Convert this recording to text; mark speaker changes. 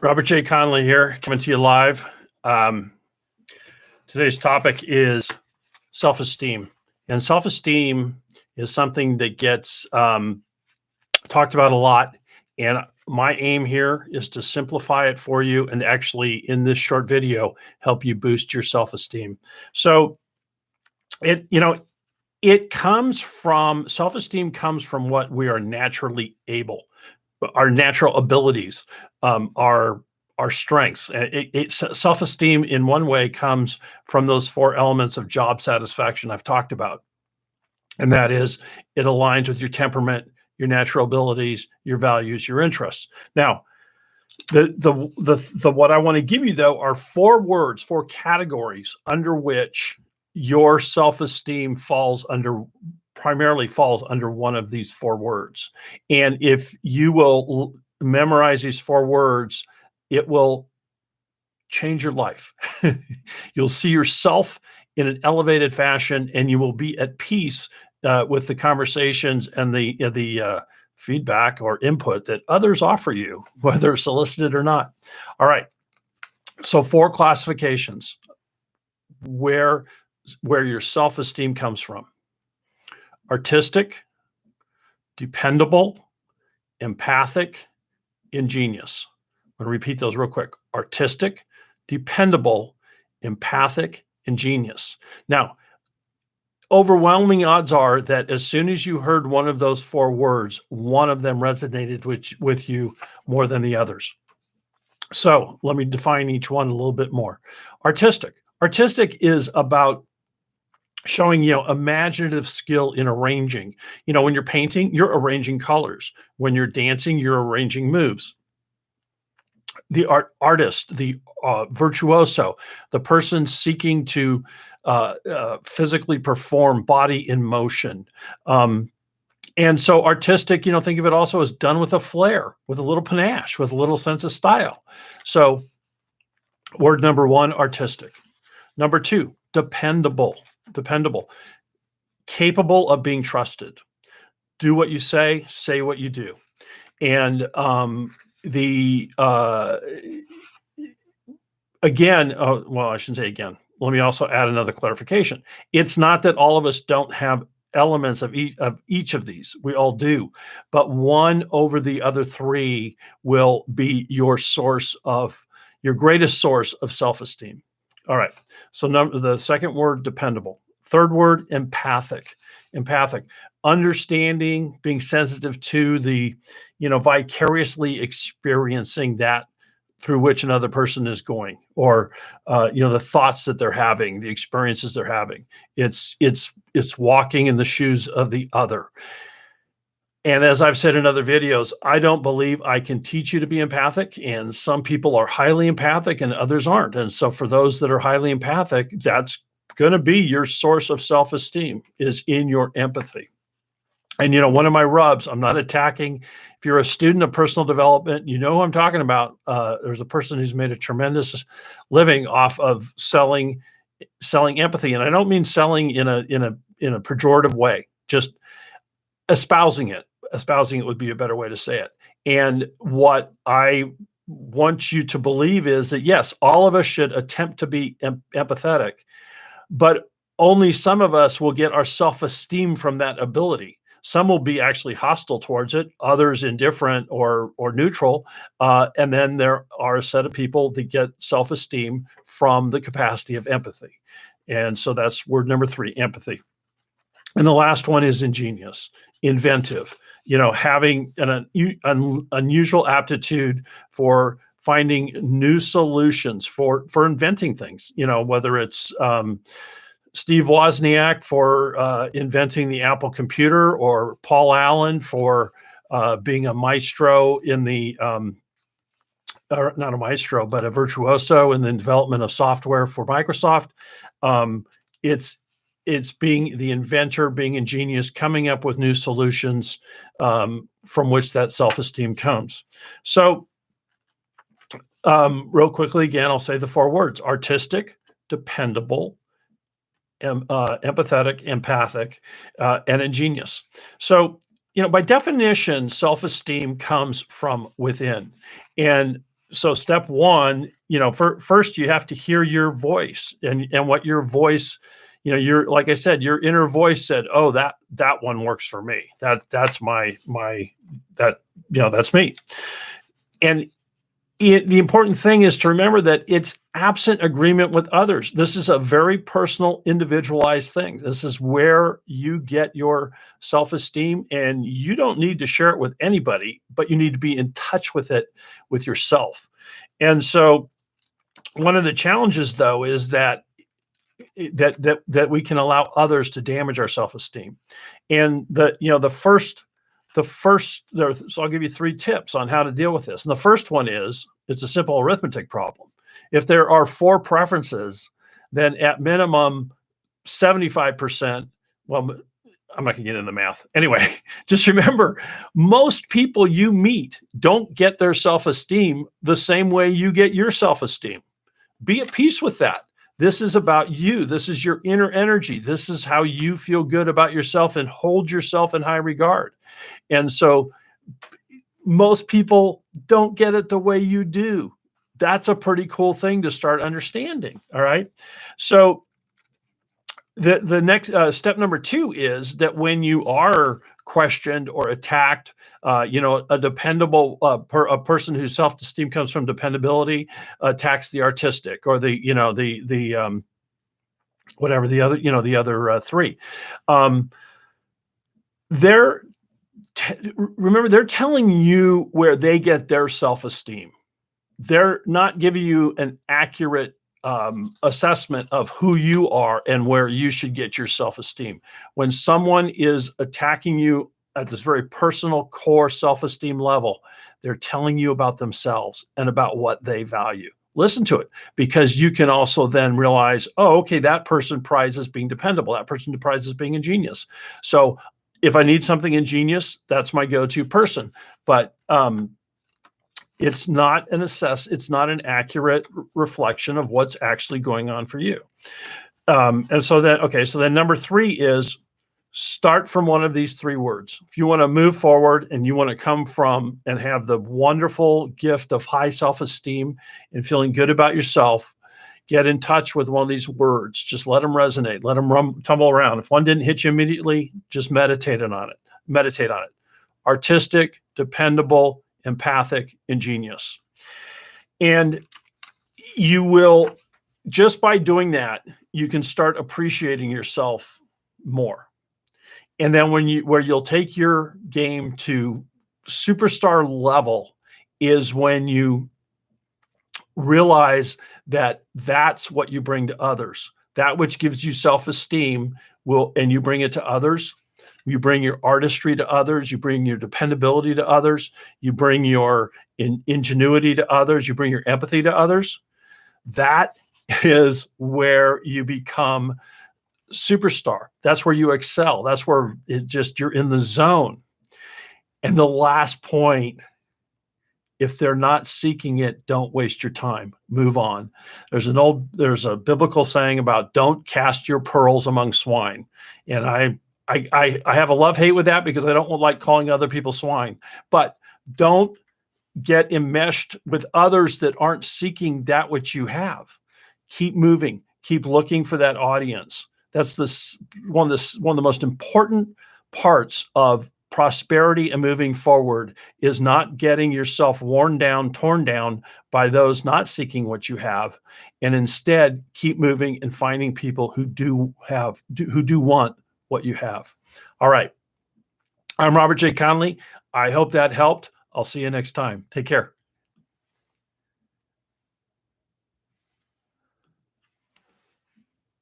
Speaker 1: Robert J. Conley here, coming to you live. Today's topic is self-esteem. And self-esteem is something that gets talked about a lot. And my aim here is to simplify it for you and actually, in this short video, help you boost your self-esteem. So it comes from, self-esteem comes from what we are naturally able, our natural abilities, our strengths. Self-esteem in one way comes from those four elements of job satisfaction I've talked about. And that is, it aligns with your temperament, your natural abilities, your values, your interests. Now, what I want to give you though are four words, four categories under which your self-esteem primarily falls under one of these four words. And if you will memorize these four words, it will change your life. You'll see yourself in an elevated fashion, and you will be at peace with the conversations and the feedback or input that others offer you, whether solicited or not. All right. So four classifications where your self-esteem comes from: artistic, dependable, empathic, ingenious. I'm going to repeat those real quick: artistic, dependable, empathic, ingenious. Now, overwhelming odds are that as soon as you heard one of those four words, one of them resonated with you more than the others. So let me define each one a little bit more. Artistic. Artistic is about showing, imaginative skill in arranging. When you're painting, you're arranging colors. When you're dancing, you're arranging moves. The artist, the virtuoso, the person seeking to physically perform, body in motion. And so artistic, think of it also as done with a flair, with a little panache, with a little sense of style. So word number one, artistic. Number two, dependable. Dependable. Capable of being trusted. Do what you say what you do. And again, well, I shouldn't say again. Let me also add another clarification. It's not that all of us don't have elements of each of these. We all do, but one over the other three will be your greatest source of self-esteem. All right. So the second word, dependable. Third word, empathic. Empathic. Understanding, being sensitive to the, vicariously experiencing that through which another person is going, or the thoughts that they're having, the experiences they're having. It's walking in the shoes of the other. And as I've said in other videos, I don't believe I can teach you to be empathic, and some people are highly empathic and others aren't. And so for those that are highly empathic, that's going to be your source of self-esteem, is in your empathy. And, one of my rubs, I'm not attacking. If you're a student of personal development, you know who I'm talking about. There's a person who's made a tremendous living off of selling empathy. And I don't mean selling in a pejorative way, just espousing it. Espousing it would be a better way to say it. And what I want you to believe is that, yes, all of us should attempt to be empathetic, but only some of us will get our self-esteem from that ability. Some will be actually hostile towards it, others indifferent or neutral. And then there are a set of people that get self-esteem from the capacity of empathy. And so that's word number three, empathy. And the last one is ingenious, inventive, having an unusual aptitude for finding new solutions, for inventing things, whether it's Steve Wozniak for inventing the Apple computer, or Paul Allen for being a maestro in the, or not a maestro, but a virtuoso in the development of software for Microsoft. It's being the inventor, being ingenious, coming up with new solutions from which that self-esteem comes. So real quickly, again, I'll say the four words: artistic, dependable, empathetic, empathic, and ingenious. So, by definition, self-esteem comes from within. And so step one, first you have to hear your voice and what your voice, your like I said, your inner voice said, "Oh, that one works for me. That's my that that's me." And the important thing is to remember that it's absent agreement with others. This is a very personal, individualized thing. This is where you get your self-esteem, and you don't need to share it with anybody, but you need to be in touch with it with yourself. And so one of the challenges though is that that we can allow others to damage our self-esteem. And the first so I'll give you three tips on how to deal with this. And the first one is it's a simple arithmetic problem. If there are four preferences, then at minimum 75%, well, I'm not gonna get into the math. Anyway, just remember, most people you meet don't get their self-esteem the same way you get your self-esteem. Be at peace with that. This is about you. This is your inner energy. This is how you feel good about yourself and hold yourself in high regard. And so most people don't get it the way you do. That's a pretty cool thing to start understanding. All right. So the next step number two is that when you are questioned or attacked, a dependable a person whose self-esteem comes from dependability attacks the artistic or the whatever the other three. They're remember, they're telling you where they get their self-esteem. They're not giving you an accurate assessment of who you are and where you should get your self-esteem. When someone is attacking you at this very personal core self-esteem level, they're telling you about themselves and about what they value. Listen to it, because you can also then realize, oh, okay, that person prizes being dependable. That person prizes being ingenious. So if I need something ingenious, that's my go-to person. But it's not it's not an accurate reflection of what's actually going on for you. And so then number three is start from one of these three words. If you want to move forward and you want to come from and have the wonderful gift of high self-esteem and feeling good about yourself, get in touch with one of these words. Just let them resonate. Let them tumble around. If one didn't hit you immediately, just meditate on it. Meditate on it. Artistic, dependable, empathic, ingenious. And you will, just by doing that, you can start appreciating yourself more. And then where you'll take your game to superstar level is when you realize that that's what you bring to others. That which gives you self-esteem and you bring it to others. You bring your artistry to others. You bring your dependability to others. You bring your ingenuity to others. You bring your empathy to others. That is where you become superstar. That's where you excel. That's where you're in the zone. And the last point, if they're not seeking it, don't waste your time. Move on. There's a biblical saying about don't cast your pearls among swine. And I have a love-hate with that because I don't like calling other people swine. But don't get enmeshed with others that aren't seeking that which you have. Keep moving. Keep looking for that audience. That's one of the most important parts of prosperity and moving forward is not getting yourself worn down, torn down by those not seeking what you have, and instead keep moving and finding people who do want what you have. All right. I'm Robert J. Conley. I hope that helped. I'll see you next time. Take care.